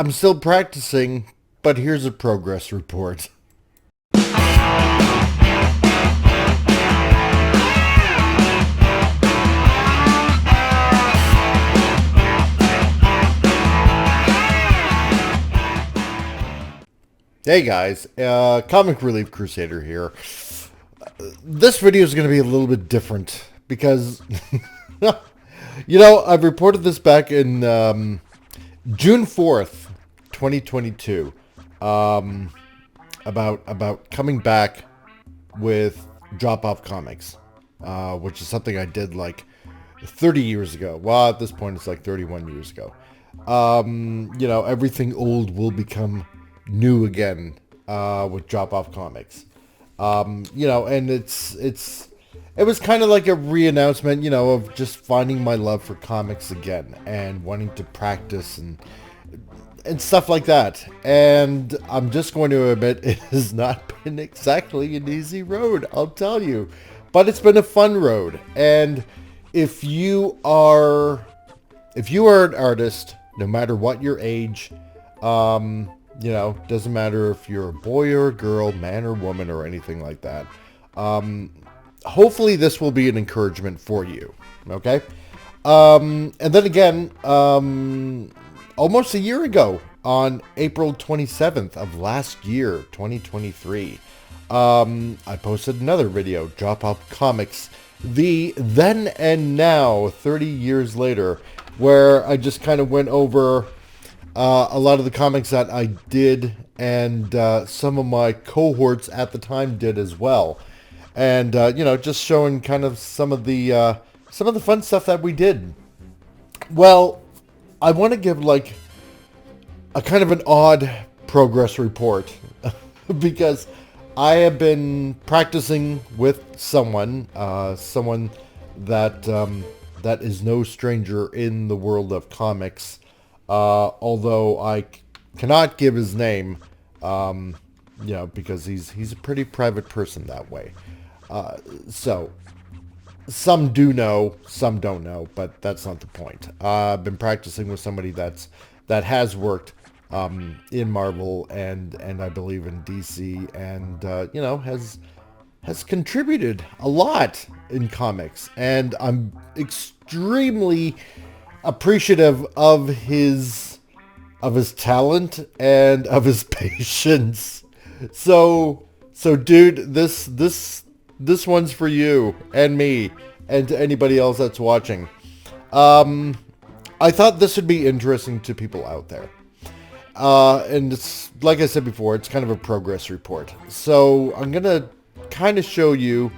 I'm still practicing, but here's a progress report. Hey guys, Comic Relief Crusader here. This video is going to be a little bit different because, I've reported this back in June 4th, 2022, about coming back with Drop-Off Comics, which is something I did like 30 years ago. Well, at this point, it's like 31 years ago. Everything old will become new again with Drop-Off Comics. And it was kind of like a re-announcement, of just finding my love for comics again and wanting to practice and stuff like that. And I'm just going to admit it has not been exactly an easy road, I'll tell you. But it's been a fun road. And if you are an artist, no matter what your age, doesn't matter if you're a boy or a girl, man or woman or anything like that. Hopefully this will be an encouragement for you. Okay. And then again, almost a year ago on April 27th of last year, 2023, I posted another video, Drop-Off Comics, the then and now, 30 years later, where I just kind of went over a lot of the comics that I did and some of my cohorts at the time did as well. And, just showing kind of some of the fun stuff that we did. Well, I want to give like a kind of an odd progress report because I have been practicing with someone that that is no stranger in the world of comics. Although I cannot give his name, because he's a pretty private person that way. So some do know, some don't know, but that's not the point. I've been practicing with somebody that has worked in Marvel and I believe in DC and has contributed a lot in comics, and I'm extremely appreciative of his talent and of his patience. So dude, this one's for you and me and to anybody else that's watching. I thought this would be interesting to people out there. And it's, like I said before, it's kind of a progress report. So I'm going to kind of show you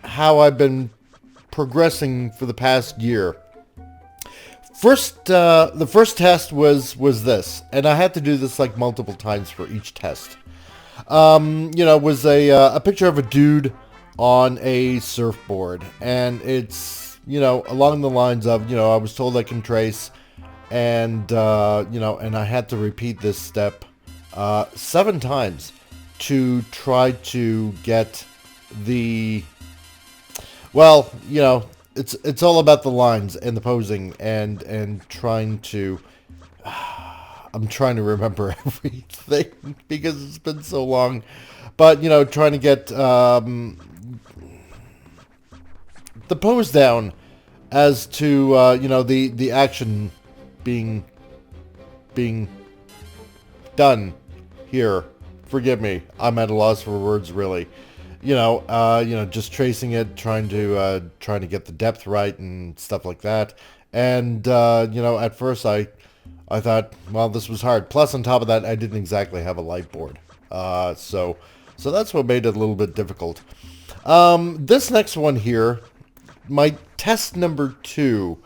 how I've been progressing for the past year. The first test was this, and I had to do this like multiple times for each test. Was a picture of a dude on a surfboard, and it's, along the lines of, I was told I can trace, and, and I had to repeat this step 7 times to try to get the, it's all about the lines and the posing and trying to, I'm trying to remember everything because it's been so long, but, trying to get the pose down as to, the action being done here. Forgive me, I'm at a loss for words, really. Just tracing it, trying to get the depth right and stuff like that. And, at first I thought, well, this was hard. Plus, on top of that, I didn't exactly have a light board. So that's what made it a little bit difficult. This next one here, my test number 2,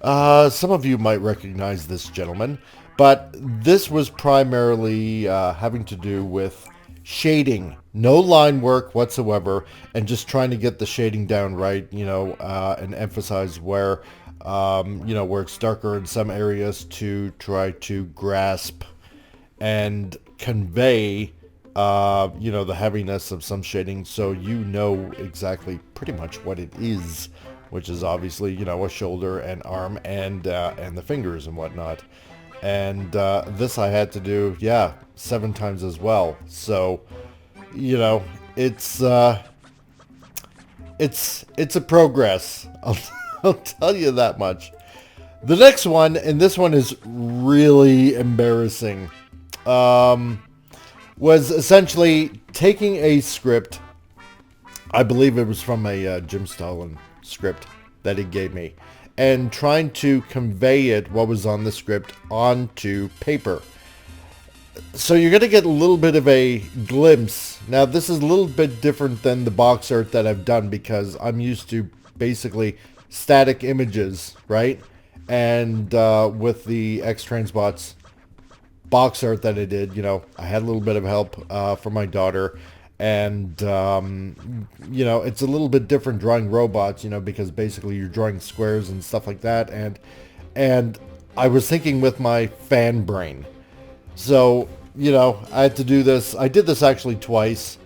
some of you might recognize this gentleman, but this was primarily having to do with shading. No line work whatsoever, and just trying to get the shading down right, and emphasize where, where it's darker in some areas to try to grasp and convey, the heaviness of some shading, so exactly pretty much what it is, which is obviously, a shoulder and arm and the fingers and whatnot. And this I had to do, yeah, 7 times as well. So, you know, it's a progress. I'll tell you that much. The next one, and this one is really embarrassing, was essentially taking a script. I believe it was from a Jim Stalin script that he gave me, and trying to convey it, what was on the script, onto paper. So you're going to get a little bit of a glimpse. Now, this is a little bit different than the box art that I've done, because I'm used to basically static images, right? And with the X-Transbots box art that I did, you know, I had a little bit of help from my daughter. And, you know, it's a little bit different drawing robots, you know, because basically you're drawing squares and stuff like that. And I was thinking with my fan brain. So, you know, I had to do this. I did this actually twice.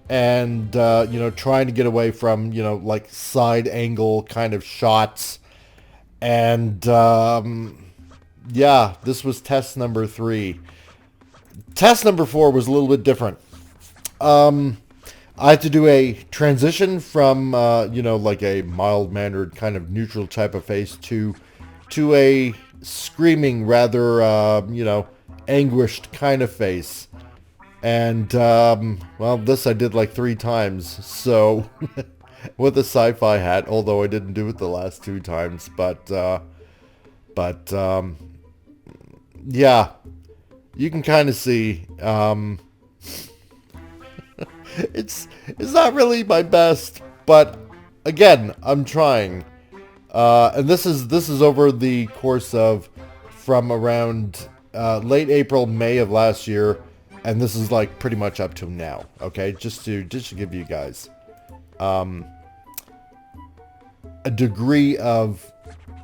And, you know, trying to get away from, you know, like side angle kind of shots. And, yeah, this was test number 3. Test number 4 was a little bit different. I had to do a transition from, you know, like a mild-mannered kind of neutral type of face to a screaming, rather, you know, anguished kind of face. And, well, this I did like 3 times. So, with a sci-fi hat, although I didn't do it the last 2 times. But, yeah, you can kind of see, it's not really my best, but again, I'm trying. And this is over the course of from around late April, May of last year, and this is like pretty much up to now. Okay, just to give you guys a degree of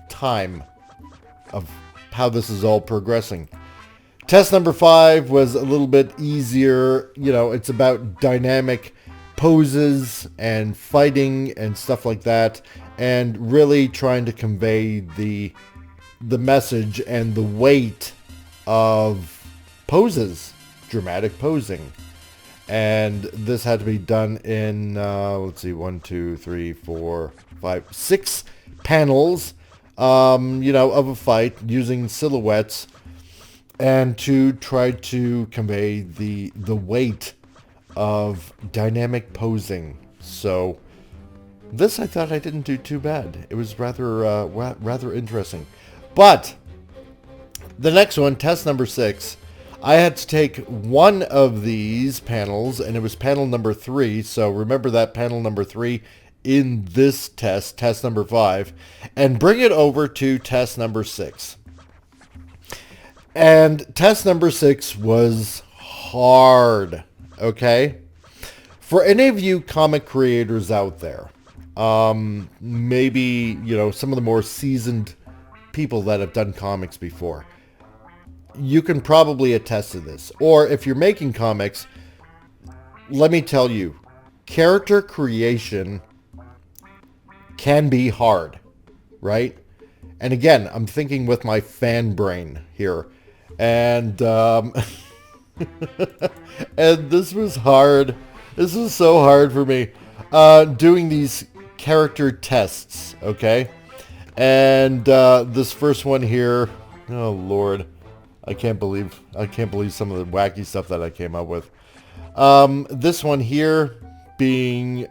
time of how this is all progressing. Test number 5 was a little bit easier. You know, it's about dynamic poses and fighting and stuff like that, and really trying to convey the message and the weight of poses, dramatic posing. And this had to be done in, let's see, 1, 2, 3, 4, 5, 6 panels, you know, of a fight using silhouettes, and to try to convey the weight of dynamic posing. So this, I thought I didn't do too bad. It was rather interesting. But the next one, test number 6, I had to take one of these panels, and it was panel number 3. So remember that panel number 3 in this test, test number 5, and bring it over to test number 6. And test number 6 was hard, okay? For any of you comic creators out there, maybe, you know, some of the more seasoned people that have done comics before, you can probably attest to this. Or if you're making comics, let me tell you, character creation can be hard, right? And again, I'm thinking with my fan brain here. And, and this was hard. This was so hard for me, doing these character tests, okay? And, this first one here, oh Lord, I can't believe some of the wacky stuff that I came up with. This one here being,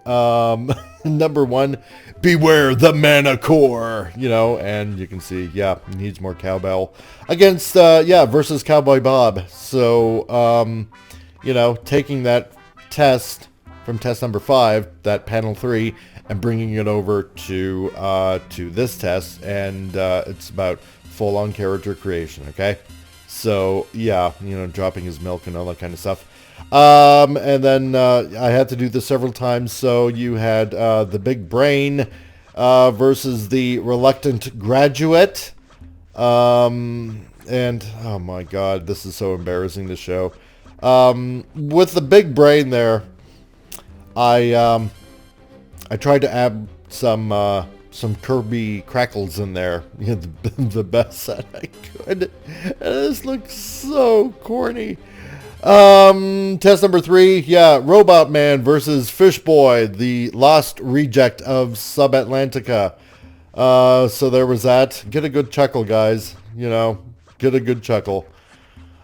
number 1, beware the mana core, you know, and you can see, yeah, needs more cowbell against, yeah, versus Cowboy Bob. So, you know, taking that test from test number 5, that panel 3, and bringing it over to this test, and it's about full-on character creation, okay? So, yeah, you know, dropping his milk and all that kind of stuff. And then I had to do this several times. So you had the big brain versus the reluctant graduate. And, oh my God, this is so embarrassing to show. With the big brain there, I tried to add some some Kirby crackles in there. You know, the best that I could. And this looks so corny. Test number 3, yeah, Robot Man versus Fish Boy, the lost reject of Subatlantica. So there was that. Get a good chuckle, guys. You know, get a good chuckle.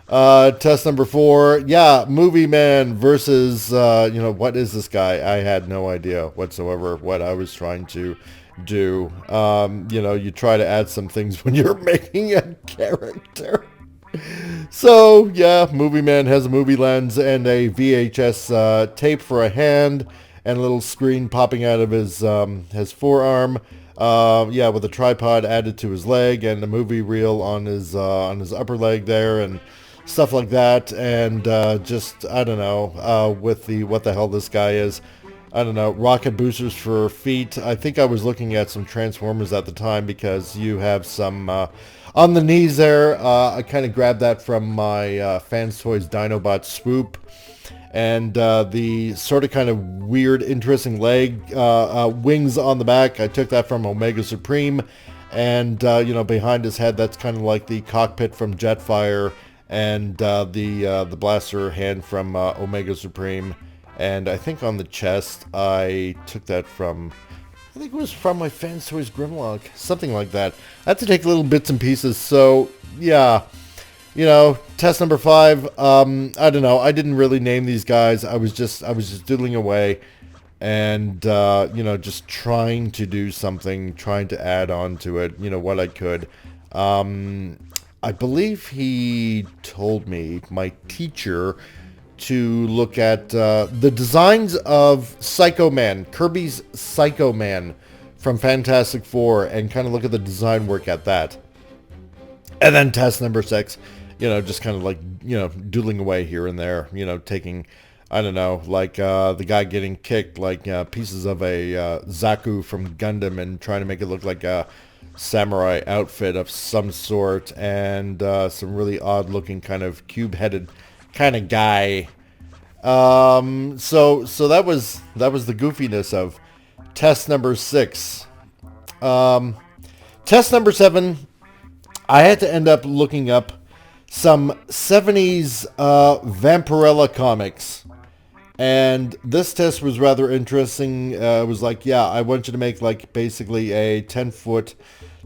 Test number 4, yeah, Movie Man versus, you know, what is this guy? I had no idea whatsoever what I was trying to do. You know, you try to add some things when you're making a character. So, yeah, Movie Man has a movie lens and a VHS tape for a hand and a little screen popping out of his forearm. Yeah, with a tripod added to his leg and a movie reel on his upper leg there and stuff like that. And just, I don't know, with the what the hell this guy is. I don't know, rocket boosters for feet. I think I was looking at some Transformers at the time because you have some on the knees there. I kind of grabbed that from my Fans Toys Dinobot Swoop. And the sort of kind of weird, interesting leg wings on the back, I took that from Omega Supreme. And, you know, behind his head, that's kind of like the cockpit from Jetfire. And the blaster hand from Omega Supreme. And I think on the chest, I took that from, I think it was from my Fans Toys Grimlock, something like that. I had to take little bits and pieces, so yeah. You know, test number 5, I don't know, I didn't really name these guys. I was just doodling away and, you know, just trying to do something, trying to add on to it, you know, what I could. I believe he told me, my teacher, to look at the designs of Psycho Man, Kirby's Psycho Man from Fantastic Four, and kind of look at the design work at that. And then test number 6, you know, just kind of like, you know, doodling away here and there, you know, taking, I don't know, like the guy getting kicked, like pieces of a Zaku from Gundam and trying to make it look like a samurai outfit of some sort, and some really odd looking kind of cube-headed kind of guy. So that was the goofiness of test number 6. Test number 7, I had to end up looking up some 70s Vampirella comics. And this test was rather interesting. It was like, yeah, I want you to make like basically a 10-foot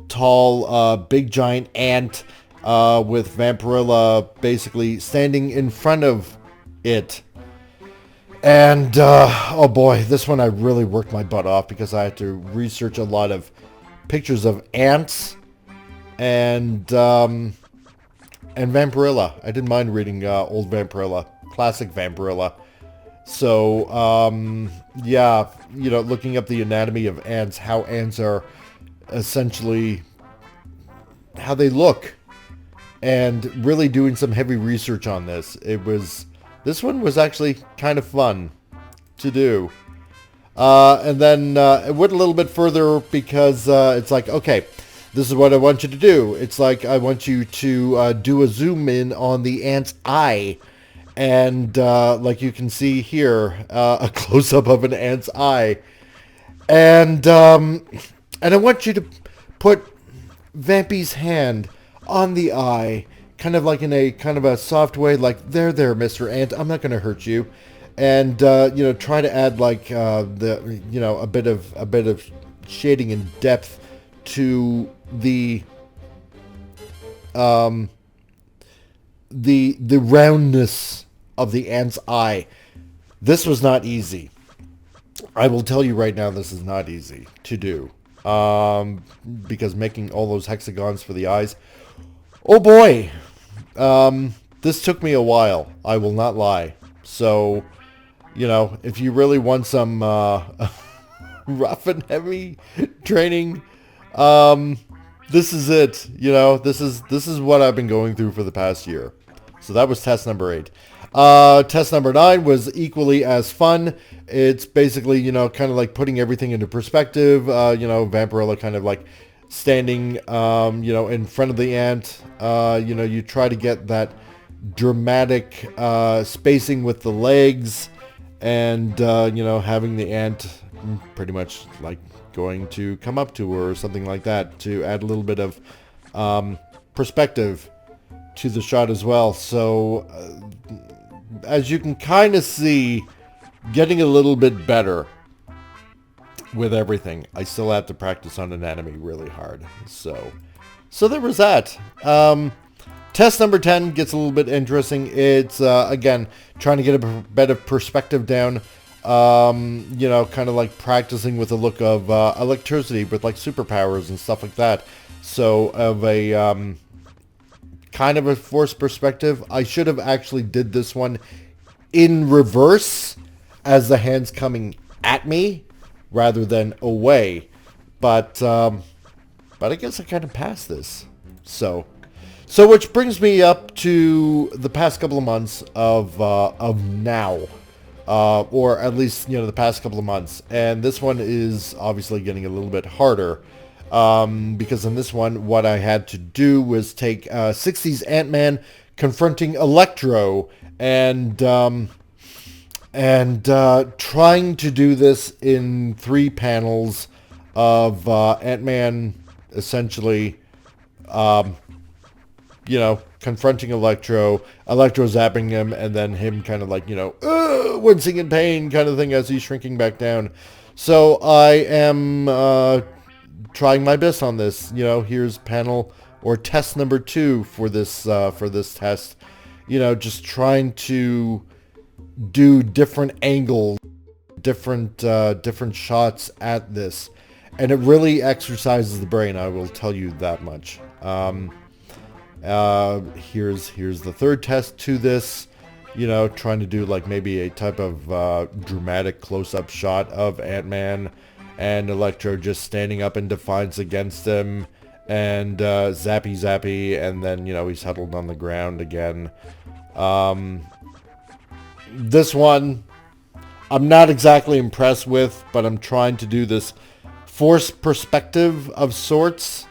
tall big giant ant with Vampirella basically standing in front of it. And oh boy, this one I really worked my butt off because I had to research a lot of pictures of ants and Vampirella. I didn't mind reading old Vampirella, classic Vampirella. So yeah, you know, looking up the anatomy of ants, how ants are essentially how they look, and really doing some heavy research on this. This one was actually kind of fun to do. And then it went a little bit further because it's like, okay, this is what I want you to do. It's like, I want you to do a zoom in on the ant's eye. And like you can see here, a close-up of an ant's eye. And I want you to put Vampy's hand on the eye, kind of like in a kind of a soft way, like, there, Mr. Ant, I'm not going to hurt you. And, you know, try to add like the, you know, a bit of shading and depth to the roundness of the ant's eye. This was not easy. I will tell you right now, this is not easy to do. Because making all those hexagons for the eyes, oh boy, this took me a while. I will not lie. So, you know, if you really want some rough and heavy training, this is it. You know, this is what I've been going through for the past year. So that was test number 8. Test number 9 was equally as fun. It's basically, you know, kind of like putting everything into perspective. You know, Vampirella kind of like standing, you know, in front of the ant. You know, you try to get that dramatic spacing with the legs, and you know, having the ant pretty much like going to come up to or something like that to add a little bit of perspective to the shot as well. So as you can kind of see, getting a little bit better with everything. I still have to practice on anatomy really hard. So there was that. Test number 10 gets a little bit interesting. It's, again, trying to get a bit of perspective down. You know, kind of like practicing with a look of electricity with like superpowers and stuff like that. So of a kind of a forced perspective. I should have actually did this one in reverse as the hand's coming at me rather than away. But I guess I kind of passed this. So which brings me up to the past couple of months of now. Or at least, you know, the past couple of months. And this one is obviously getting a little bit harder. Because in this one, what I had to do was take 60s Ant-Man confronting Electro and trying to do this in 3 panels of Ant-Man essentially, you know, confronting Electro zapping him, and then him kind of like, you know, wincing in pain kind of thing as he's shrinking back down. So I am trying my best on this. You know, here's panel or test number 2 for this test. You know, just trying to do different angles, different shots at this, and it really exercises the brain. I will tell you that much. Here's the third test to this. You know, trying to do like maybe a type of dramatic close-up shot of Ant-Man and Electro just standing up in defiance against him, and zappy, and then, you know, he's huddled on the ground again. This one, I'm not exactly impressed with, but I'm trying to do this forced perspective of sorts.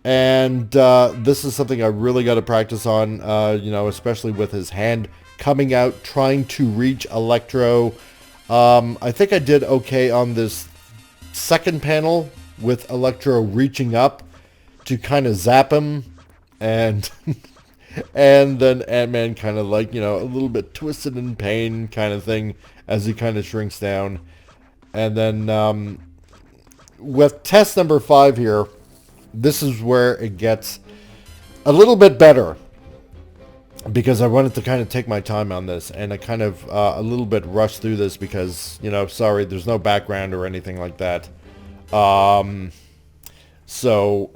And this is something I really got to practice on, you know, especially with his hand coming out, trying to reach Electro. I think I did okay on this second panel with Electro reaching up to kind of zap him, and and then Ant-Man kind of like, you know, a little bit twisted in pain kind of thing as he kind of shrinks down. And then with test number 5 here, this is where it gets a little bit better, because I wanted to kind of take my time on this, and I kind of a little bit rushed through this because, you know, sorry, there's no background or anything like that. So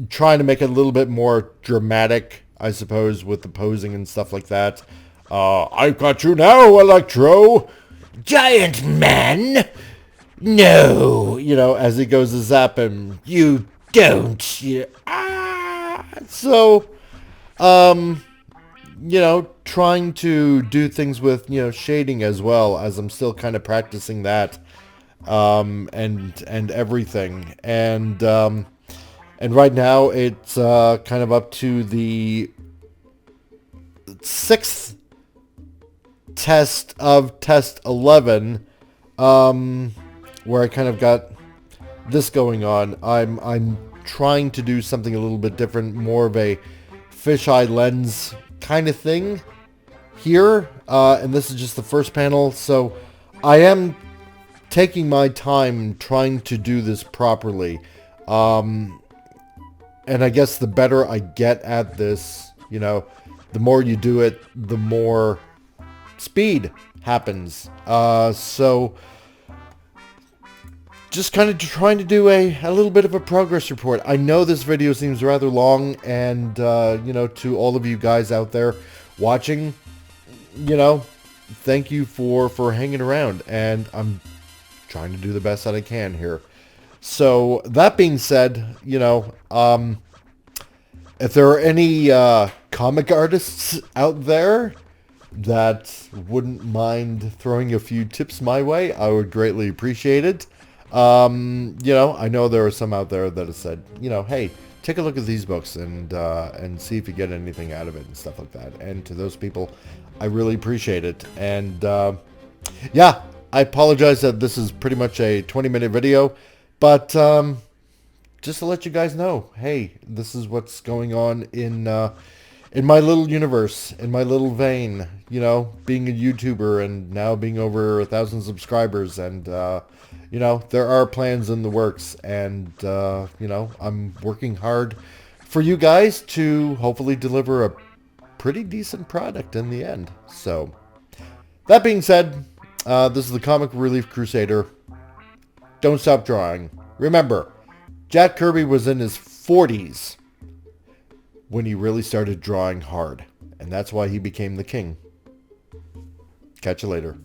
trying to make it a little bit more dramatic, I suppose, with the posing and stuff like that. I've got you now, Electro! Giant man! No! You know, as he goes to zap him, you don't! You, So, you know, trying to do things with, you know, shading as well, as I'm still kind of practicing that, and everything. And right now it's kind of up to the 6th test of test 11, where I kind of got this going on. I'm trying to do something a little bit different, more of a fisheye lens kind of thing here, and this is just the first panel, so I am taking my time trying to do this properly, and I guess the better I get at this, you know, the more you do it, the more speed happens. So just kind of trying to do a little bit of a progress report. I know this video seems rather long, and, you know, to all of you guys out there watching, you know, thank you for hanging around, and I'm trying to do the best that I can here. So that being said, you know, if there are any comic artists out there that wouldn't mind throwing a few tips my way, I would greatly appreciate it. You know, I know there are some out there that have said, you know, hey, take a look at these books and see if you get anything out of it and stuff like that. And to those people, I really appreciate it. And yeah, I apologize that this is pretty much a 20-minute video. But just to let you guys know, hey, this is what's going on in my little universe, in my little vein, you know, being a YouTuber and now being over 1,000 subscribers. And, you know, there are plans in the works. And, you know, I'm working hard for you guys to hopefully deliver a pretty decent product in the end. So, that being said, this is the Comic Relief Crusader. Don't stop drawing. Remember, Jack Kirby was in his 40s when he really started drawing hard. And that's why he became the king. Catch you later.